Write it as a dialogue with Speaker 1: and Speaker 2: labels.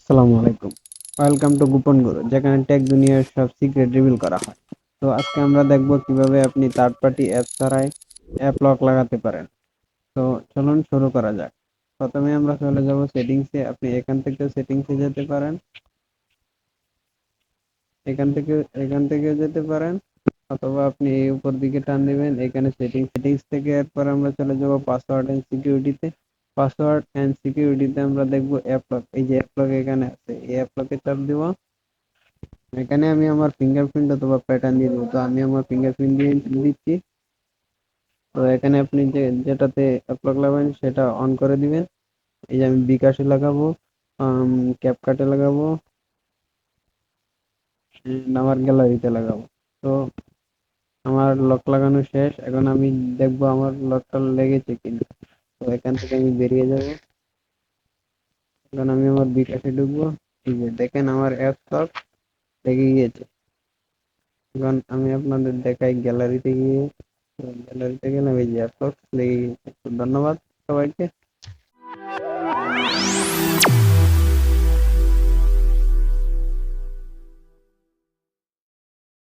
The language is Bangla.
Speaker 1: আসসালামু আলাইকুম। ওয়েলকাম টু গোপন গুরু, যেখানে টেক দুনিয়ার সব সিক্রেট রিভিল করা হয়। তো আজকে আমরা দেখব কিভাবে আপনি থার্ড পার্টি অ্যাপ ছাড়াই অ্যাপ লক লাগাতে পারেন। তো চলুন শুরু করা যাক। প্রথমে আমরা চলে যাব সেটিংসে। আপনি এখান থেকে সেটিংসে যেতে পারেন, এখান থেকে যেতে পারেন, অথবা আপনি এই উপর দিকে টান দিবেন, এখানে সেটিংস থেকে এরপর আমরা চলে যাব পাসওয়ার্ড এন্ড সিকিউরিটিতে। পাসওয়ার্ড এন্ড সিকিউরিটিতে আমরা দেখব অ্যাপ লক। এই যে অ্যাপ লক এখানে আছে, এই অ্যাপ লকে চাপ দিব। এখানে আমি আমার ফিঙ্গারপ্রিন্ট অথবা প্যাটার্ন দিয়ে দেবো। তো আমি আমার ফিঙ্গারপ্রিন্ট দিয়ে দিচ্ছি। তো এখানে আপনি যেটাতে অ্যাপ্লক লাগাবেন সেটা অন করে দিবেন। এই যে আমি বিকাশে লাগাবো, ক্যাপকাটে লাগাবো, আমার গ্যালারিতে লাগাবো। তো আমার লক লাগানো শেষ। এখন আমি দেখবো আমার লকটা লেগেছে কিনা। তো এখান থেকে আমি বেরিয়ে যাব। এখন আমি আমার বিকাশে ঢুকবো। এই যে দেখেন আমার অ্যাপ লক লেগে গিয়েছে। এখন আমি আপনাদের দেখাই গ্যালারিতে গিয়ে। গ্যালারিতে গেলাম, এই যে অ্যাপ লক লেগে গিয়েছে। তো ধন্যবাদ সবাইকে।